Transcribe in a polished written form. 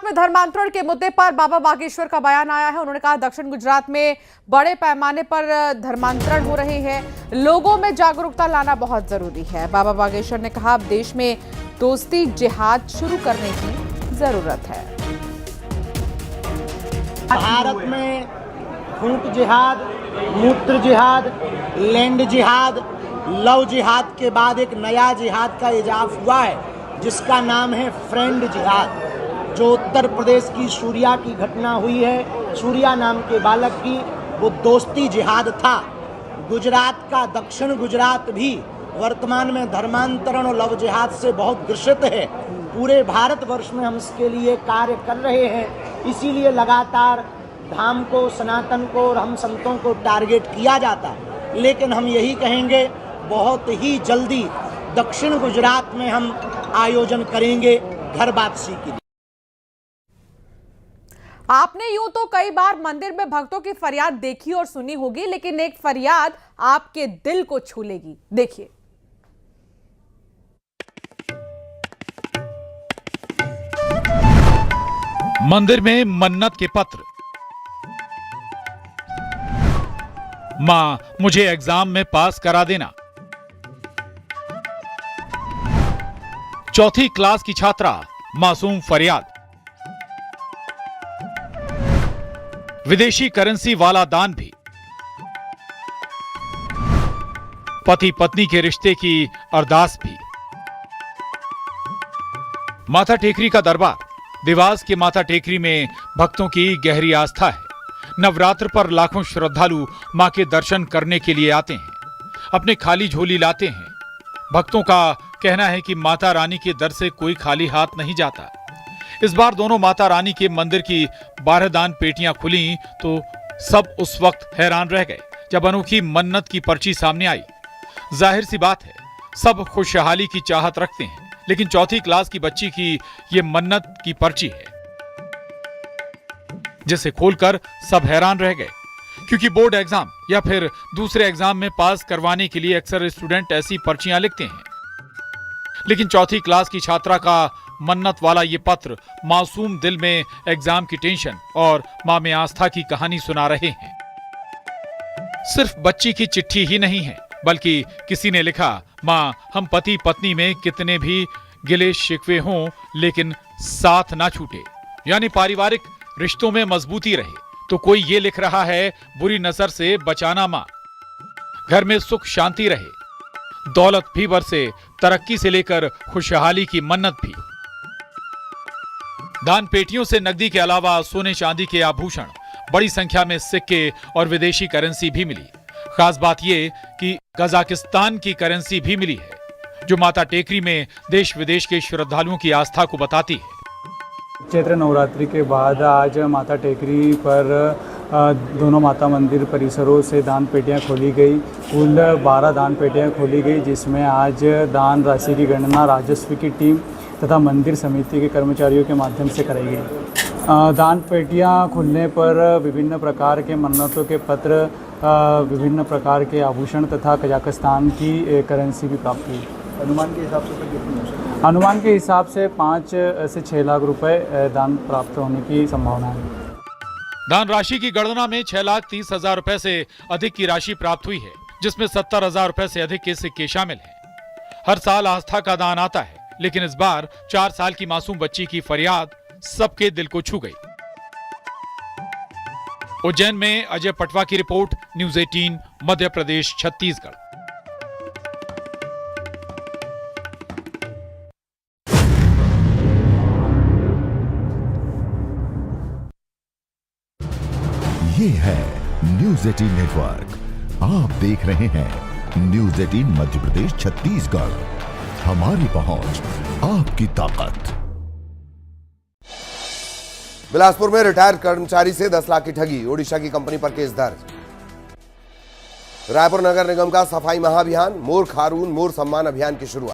में धर्मांतरण के मुद्दे पर बाबा बागेश्वर का बयान आया है। उन्होंने कहा दक्षिण गुजरात में बड़े पैमाने पर धर्मांतरण हो रहे हैं, लोगों में जागरूकता लाना बहुत जरूरी है। बाबा बागेश्वर ने कहा अब देश में दोस्ती जिहाद शुरू करने की जरूरत है। भारत में फूट जिहाद, मूत्र जिहाद, लैंड जिहाद, लव जिहाद के बाद एक नया जिहाद का इजाफ हुआ है जिसका नाम है फ्रेंड जिहाद। जो उत्तर प्रदेश की सूर्या की घटना हुई है, सूर्या नाम के बालक की, वो दोस्ती जिहाद था। गुजरात का दक्षिण गुजरात भी वर्तमान में धर्मांतरण और लव जिहाद से बहुत ग्रसित है। पूरे भारतवर्ष में हम इसके लिए कार्य कर रहे हैं, इसीलिए लगातार धाम को, सनातन को और हम संतों को टारगेट किया जाता है। लेकिन हम यही कहेंगे बहुत ही जल्दी दक्षिण गुजरात में हम आयोजन करेंगे घर वापसी के लिए। आपने यूं तो कई बार मंदिर में भक्तों की फरियाद देखी और सुनी होगी, लेकिन एक फरियाद आपके दिल को छू लेगी। देखिए। मंदिर में मन्नत के पत्र। मां, मुझे एग्जाम में पास करा देना। चौथी क्लास की छात्रा, मासूम फरियाद। विदेशी करेंसी वाला दान भी। पति पत्नी के रिश्ते की अरदास भी। माता टेकरी का दरबार। देवास के माता टेकरी में भक्तों की गहरी आस्था है। नवरात्र पर लाखों श्रद्धालु मां के दर्शन करने के लिए आते हैं, अपने खाली झोली लाते हैं। भक्तों का कहना है कि माता रानी के दर से कोई खाली हाथ नहीं जाता। इस बार दोनों माता रानी के मंदिर की 12 दान पेटियां खुली तो सब उस वक्त हैरान रह गए जब अनोखी मन्नत की पर्ची सामने आई। जाहिर सी बात है, सब खुशहाली की चाहत रखते हैं, लेकिन चौथी क्लास की बच्ची की ये मन्नत की पर्ची है जिसे खोलकर सब हैरान रह गए, क्योंकि बोर्ड एग्जाम या फिर दूसरे एग्जाम में पास करवाने के लिए अक्सर स्टूडेंट ऐसी पर्चियां लिखते हैं, लेकिन चौथी क्लास की छात्रा का मन्नत वाला ये पत्र मासूम दिल में एग्जाम की टेंशन और मां में आस्था की कहानी सुना रहे हैं। सिर्फ बच्ची की चिट्ठी ही नहीं है, बल्कि किसी ने लिखा, मां, हम पति पत्नी में कितने भी गिले शिकवे हों लेकिन साथ ना छूटे, यानी पारिवारिक रिश्तों में मजबूती रहे। तो कोई ये लिख रहा है, बुरी नजर से बचाना मां, घर में सुख शांति रहे, दौलत भी बरसे, तरक्की से लेकर खुशहाली की मन्नत भी। दान पेटियों से नकदी के अलावा सोने चांदी के आभूषण, बड़ी संख्या में सिक्के और विदेशी करेंसी भी मिली। खास बात यह कि कजाकिस्तान की करेंसी भी मिली है, जो माता टेकरी में देश विदेश के श्रद्धालुओं की आस्था को बताती है। चैत्र नवरात्रि के बाद आज माता टेकरी पर दोनों माता मंदिर परिसरों से दान पेटियां खोली गई। कुल 12 दान पेटियां खोली गई, जिसमें आज दान राशि की गणना राजस्व की टीम तथा मंदिर समिति के कर्मचारियों के माध्यम से कराई गई। दान पेटियां खुलने पर विभिन्न प्रकार के मन्नतों के पत्र, विभिन्न प्रकार के आभूषण तथा कजाकिस्तान की करेंसी भी प्राप्त हुई। अनुमान के हिसाब से कितनी? अनुमान के हिसाब से 5 से 6 लाख रुपए दान प्राप्त होने की संभावना है। दान राशि की गणना में 6,30,000 रुपए से अधिक की राशि प्राप्त हुई है, जिसमें 70,000 रुपए से अधिक के सिक्के शामिल हैं। हर साल आस्था का दान आता है, लेकिन इस बार 4 साल की मासूम बच्ची की फरियाद सबके दिल को छू गई। उज्जैन में अजय पटवा की रिपोर्ट, न्यूज़ 18 मध्य प्रदेश छत्तीसगढ़। ये है न्यूज़ 18 नेटवर्क। आप देख रहे हैं न्यूज़ 18 मध्य प्रदेश छत्तीसगढ़। हमारी पहुंच, आपकी ताकत। बिलासपुर में रिटायर्ड कर्मचारी से 10 लाख की ठगी, ओडिशा की कंपनी पर केस दर्ज। रायपुर नगर निगम का सफाई महाअभियान, मोर खारून मोर सम्मान अभियान की शुरुआत।